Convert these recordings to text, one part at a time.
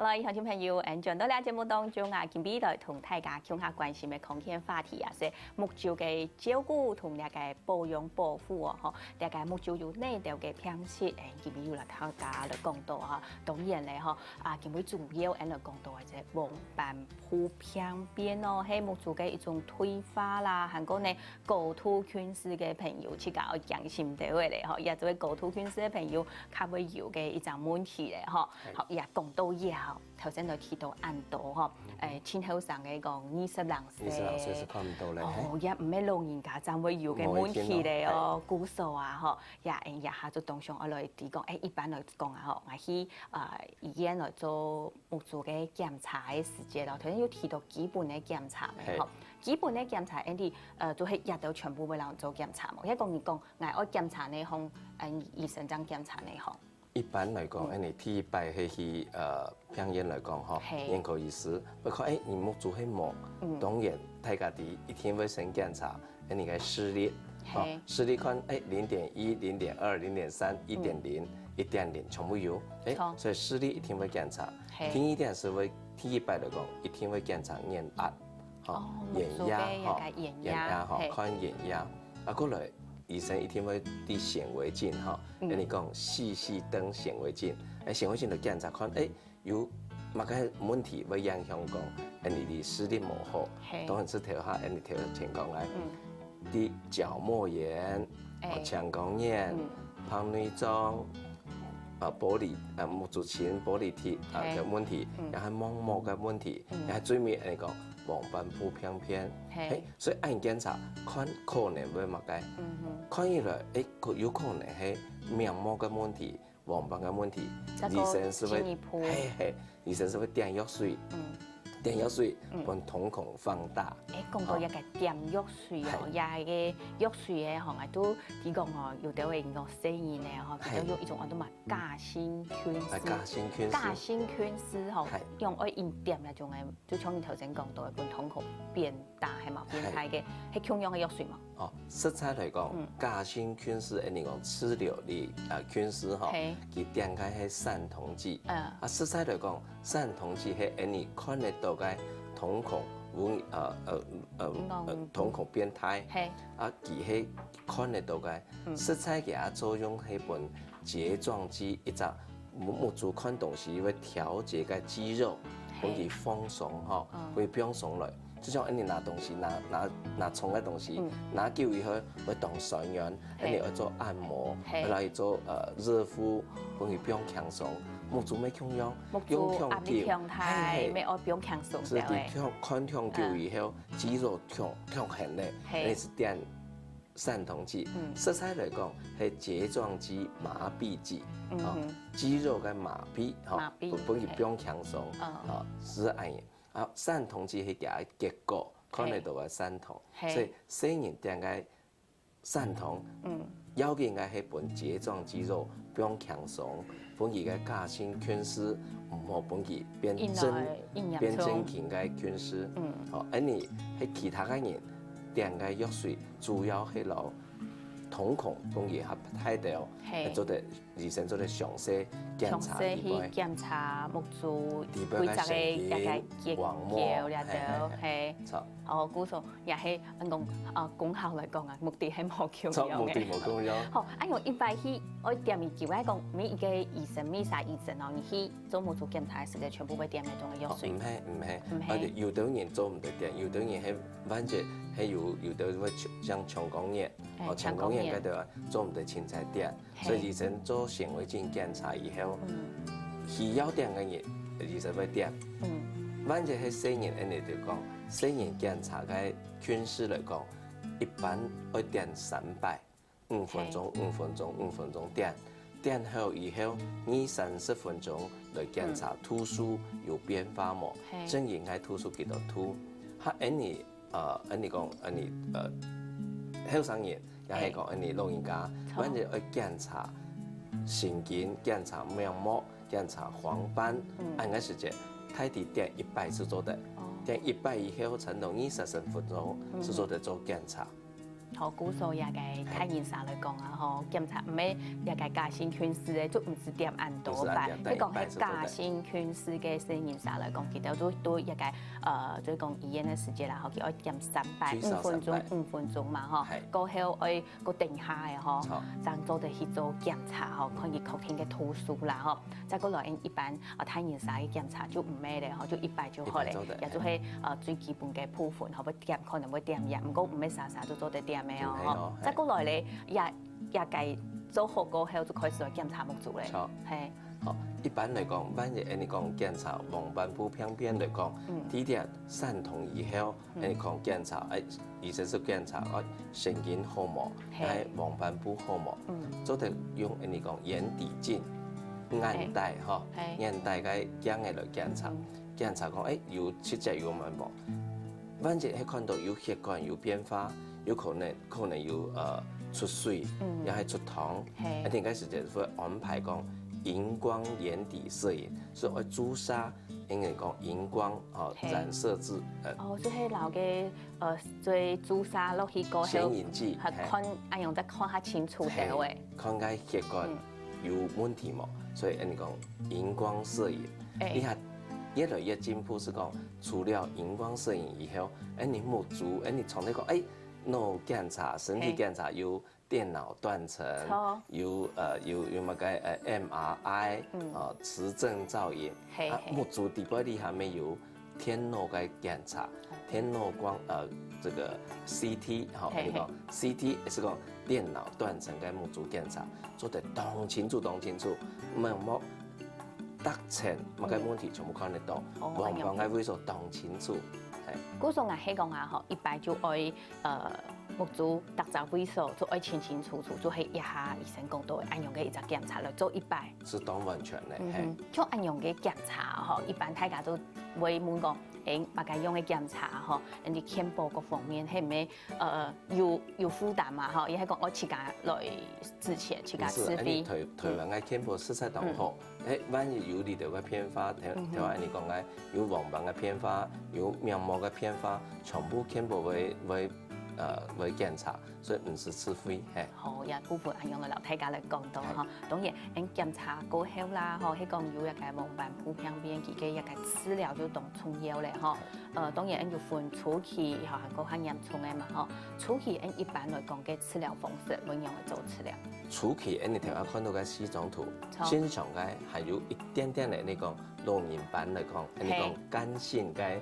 Hello，聽眾朋友，轉到呢個節目當中啊，今日來同大家傾下關心嘅康健話題啊，係目睭嘅照顧同呢個保養保護啊，嗬，呢個目睭有哪條嘅偏切？今日要嚟大家嚟講到嚇，當然咧嗬，今日主要嚟講到嘅就係黃斑部病變咯，係目睭嘅一種退化啦，韓國呢高度近視嘅朋友，自家要驚心到嘅咧，嗬，亦就係高度近視嘅朋友，較會有嘅一種問題咧，嗬，好，亦講到以後。頭先就提到眼度嗬，前後生嘅講20歲是看唔到咧。哦，也唔係老人家就會有嘅問題咧哦，骨數啊嗬，也下就當上我來提講，一般來講啊嗬，我去醫院來做目睭嘅檢查嘅時節咯，頭先要提到基本嘅檢查嘅嗬，基本嘅檢查，啲就係日頭全部會人做檢查嘛，一講你講，我檢查呢項，醫生怎檢查呢項？一般來講，你第一擺係去病院來講，嗬，眼科醫師會看，你目睭係毛，當然大家啲一天會先檢查，你個視力，視力看0.1、0.2、0.3、1.0、1.0全部有，所以視力一天會檢查。第二點是會第一擺來講，一天會檢查眼壓，眼壓，眼壓，看眼壓，過來。醫生一天會啲顯微鏡嚇，跟你講細燈顯微鏡，顯微鏡就檢查看，有乜嘅問題會影響講，你啲視力模糊，當然是睇下你睇情況嚟，啲角膜炎、青光眼、白內障、玻璃目睭前玻璃體嘅問題，又係網膜嘅問題，又係最尾你講。黃斑部病變，所以按檢查看可能會乜嘅，看起來有可能係面膜嘅問題、黃斑嘅問題，醫生是會醫生是會點藥水，點藥水幫瞳孔放大。講到一個點藥水哦，也係個藥水嘅行業都點講哦，有啲會講生意咧嗬，比較有一種我都話假性近視，假性近視嗬，用愛用點嚟種嘅，就像你頭先講到嘅，幫瞳孔變大係嘛，變大嘅，係同樣嘅藥水嘛。哦，實際嚟講，假性近視，你講黐流的近視嗬，佢點解係散瞳劑？實際嚟講，散瞳劑係你看得到嘅瞳孔。瞳孔變態，佢係看得到嘅，實際嘅作用係本睫狀肌一隻目睭看東西會調節嘅肌肉，幫佢放鬆嗬，會放鬆來。就像你拿東西拿重嘅東西，拿久以後會當酸軟，你要做按摩，來做熱敷，幫佢變輕鬆。目睭咩強樣？用強調，咩愛變強鬆嘅。係看長久以後，肌肉強狠咧，你是點散瞳劑。實際嚟講係睫狀肌麻痹劑，肌肉嘅麻痹，幫佢變輕鬆，是按嘅。散瞳劑係嘅結果，看得到嘅散瞳，所以成人點解散瞳？要緊嘅係本睫狀肌肉變輕鬆。本佢嘅假性近視唔好本佢變真型嘅近視，你喺其他嘅人點嘅藥水主要係攞瞳孔本佢合睇到，做得醫生做得詳細檢查，檢查目睭規則嘅一個結構咧就係，估數也係功效嚟講啊，目的係冇強樣嘅。目的冇強樣。好，我一般去我點咪叫我講每一個醫生每啥醫生哦，你去做目睭檢查嘅時候，全部會點那種嘅藥水。唔係，有啲人做唔得點，有啲人係反正係有啲會像青光眼，青光眼嗰度做唔得青菜點，所以醫生做顯微鏡檢查以後，需要點嘅人，醫生會點。反正係成人，你就講成人檢查嘅近視嚟講，一般會點300，5分鐘點好以後，20-30分鐘來檢查度數有變化冇？正應該度數幾多度？嚇，你講後生人也係講你老人家，反正會檢查神經、檢查面膜、檢查黃斑，按個時間。睇啲點100是做得，點100以後，長到20-30分鐘是做得做檢查。好，古所也個太現實來講啊，吼檢查唔係也個假性權勢嘅，就唔是點按多擺。你講係假性權勢嘅生現實來講，其實都一個就是講醫院嘅時間啦，吼，佢愛檢300 5分鐘嘛，吼，過後愛個定下嘅吼，再做地去做檢查吼，看佢確定嘅度數啦，吼，再過來一般太現實嘅檢查就唔咩咧，吼，就100就好咧，也就係最基本嘅部分，吼，要點可能會點入，唔過唔係啥都做得點。哦，再過來咧，也計做好過後就開始來檢查目睭咧。係。好，一般來講，萬一你講檢查黃斑部病變來講，第一點散瞳以後，你講檢查，醫生是檢查神經後膜，係黃斑部後膜，做得用你講眼底鏡、眼袋嗬，眼袋嘅鏡嘅來檢查，檢查講有切隻有冇冇，萬一係看到有血管有變化。有可能有出水，也係出糖，一定該時間會安排講熒光眼底攝影，所以朱砂應該講熒光染色劑。即係留嘅做朱砂落去過後，顯影劑，係看按用得看下清楚啲嘅。看解血管有問題冇，所以人哋講熒光攝影。你睇越來越進步，是講除了熒光攝影以後，你目睭，你從呢個腦檢查、身體檢查有電腦斷層，有乜嘅MRI，磁振造影，目睭底部底下面有天腦嘅檢查，天腦光這個 CT， 你講 CT 是講電腦斷層嘅目睭檢查，做得當清楚，冇得逞，乜嘅問題全部看得到，黃斑嘅位數當清楚。古時我係講啊，嗬，一般就愛目睭特雜位數，就愛清清楚楚，就係一下醫生講到按用嘅一隻檢查來做100。是當完全嘅，像按用嘅檢查，嗬，一般大家都會問講，乜嘅用嘅檢查，嗬，人哋健保各方面係咪有負擔嘛，嗬，亦係講我自家來之前自家自費。台灣嘅健保實在當好。萬一有呢度嘅偏化，台灣你講嘅有黃斑嘅偏化，有面膜嘅偏化，全部健保會檢查，所以唔是自費。好，也部分係用嚟大家嚟講到嗬。當然，檢查過後啦，嗬，係講有一個黃斑部病變期嘅一個治療就當重要咧，嗬。當然，要分初期嚇，個係嚴重嘅嘛，嗬。初期一般來講嘅治療方式，點樣去做治療？初期你頭先看到嘅四種圖，先上嘅係有一點點嘅你講腦面斑嚟講，你講乾性嘅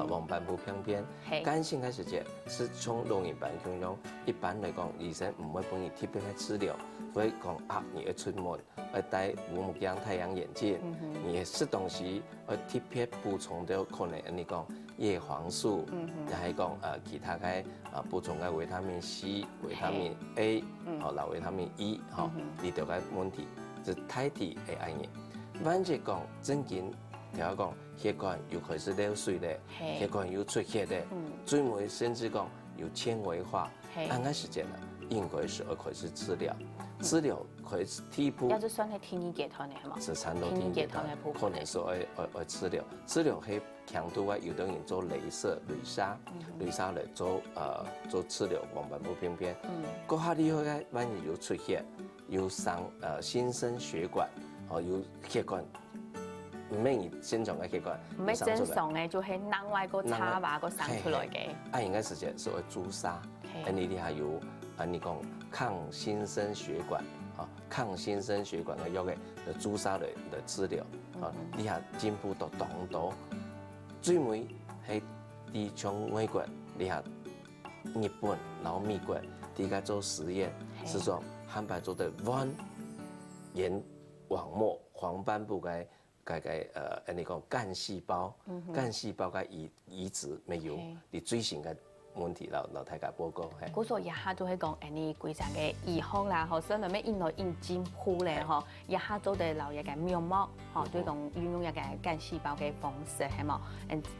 黃斑部病變，乾性嘅時節是從腦面斑當中，一般嚟講醫生唔會幫你特別嘅治療，會講你要出門要戴護目鏡、太陽眼鏡，你適當時要特別補充到可能你講葉黃素，又係講其他嘅補充嘅維他命 C、維他命 A，嗱維他命 E，呢度嘅問題就太啲係安嘢。萬一講真緊，頭先講血管又開始漏水咧，血管又出血咧，最尾甚至講有纖維化，按個時間啦，應該是要開始治療。治療開始第一步，也就算係天然結團嘅係嘛？是產道天然結團，可能是要治療。治療係強度啊，有啲人做鐳射、鐳砂嚟做治療黃斑部病變。嗰下你去萬一有出血，有新生血管，有血管，唔係正常嘅血管，唔係正常嘅，就係另外個插話個生出來嘅。應該時間是要朱砂，你哋係有你講抗新生血管，抗新生血管嘅藥嘅朱砂嚟治療，你係進步到當多。最尾係啲從美國，你係日本、老美國，啲家做實驗，是說漢白做的彎眼網膜黃斑部嘅你講幹細胞嘅移植未有，你最新嘅問題老大家報告係。嗰時一下都係講你規陣嘅醫學啦，嗬，所以咪因來因進步咧，嗬，一下做得留一個面膜，嗬，對講運用一個幹細胞嘅方式係冇，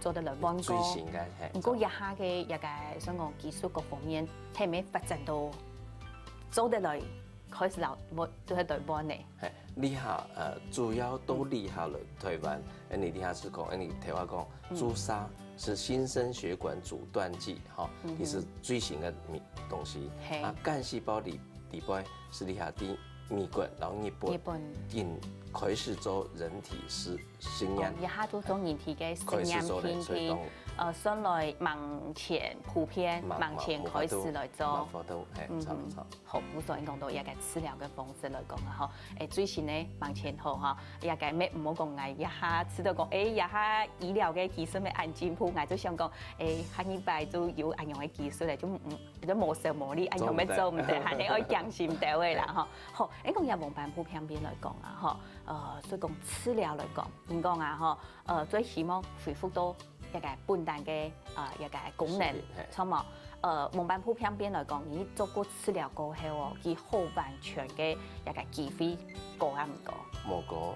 做得嚟彎最新嘅係。唔過一下嘅一個想講技術各方面，係咪發展到做得嚟開始留都係對彎嘅。係呢下主要都呢下嚟台灣，你呢下是講你睇話講朱砂。是新生血管阻断剂，哈，也是最新的东西。啊，干细胞里底部是底下的蜜棍，然后日本开始做人体实验，一下都做人体嘅实验片嘅。先来盲前普遍盲前开始来做，好，古所应讲到一个治疗嘅方式来讲啊，吼，最先咧盲前后哈，一个咩唔好讲嗌一下知道讲，一下医疗嘅技术咩按進步，嗌就想講，下禮拜都有按用嘅技術嚟，就無時無力按用咩做唔得，係你可以降心到嘅啦，吼，好，你講有黃斑部片邊來講啊，嗬，所以講治療來講，應講啊，嗬，最希望恢復到一個本單嘅一個功能，錯冇？黃斑部片邊來講，你做過治療過後哦，佢好完全嘅一個機會高啊唔高？冇高，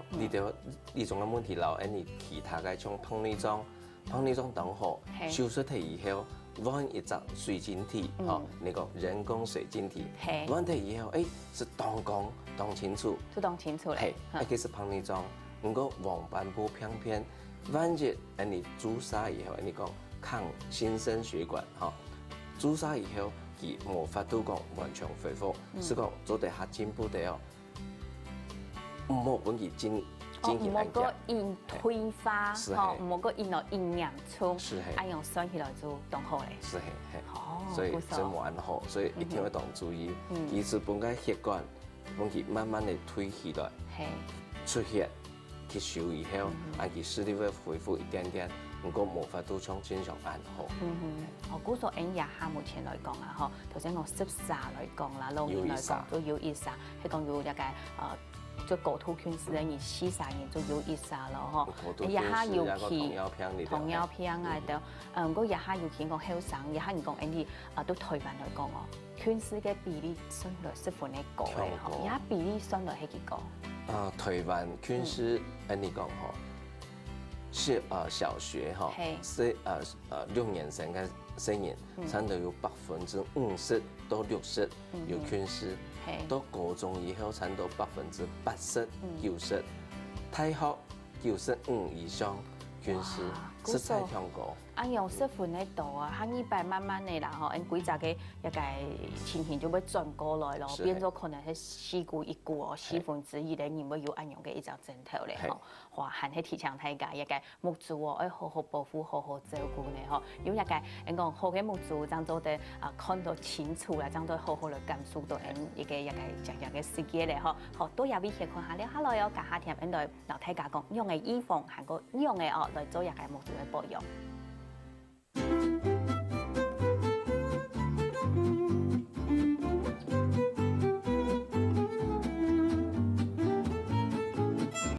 你種嘅問題留，你其他嘅種彭麗裝等好，手術體以後，換一隻水晶體，哦，那個人工水晶體，換體以後，是當光當清楚，都當清楚咧，佢是彭麗裝，不過黃斑部片，萬一你注射以後，你講抗新生血管，哈。注射以後，佢無法度講完全恢復，是講做得下進步的哦。唔好本佢進行唔好個因退化，吼，唔好個因落營養充，按用算起來就當好咧。是係，所以真冇安好，所以一定要當注意。其實本個血管，本佢慢慢地推起來，出血吸收以後，按佢視力會恢復一點點。不過無法度像正常按好。我估所喺下目前來講啊，嗬，頭先講濕紗來講啦，老年來講都有一紗，係講有一個做高度近視嘅人，40年就有一紗咯，嗬。一下尤其糖尿病啊，都，我一下尤其講後生，一下人講啲都台灣來講哦，近視嘅比例相對十分嘅高嘅，嗬，一下比例相對係幾高？台灣近視，你講嗬。是小學哈，是6年生嘅成人，差唔多有50%到60%有近視，到高中以後差唔多80%、90%，大學95%以上近視，實在香港。按用濕分嘅度啊，下禮拜慢慢嘅啦，嗬，按幾隻嘅一個情形就會轉過來咯，變咗可能係4股1股哦，1/4嘅人會有按用嘅一隻症頭咧，嗬，話還係提倡大家一個目睭哦，要好好保護、好好照顧咧，嗬，有一個人講好嘅目睭，將做得看到清楚啦，將都好好嚟感受到一個正嘅世界咧，嗬，好多有啲嘢看下咧，Hello，有家下聽人哋老大家講用嘅預防，行過用嘅哦嚟做一個目睭嘅保養。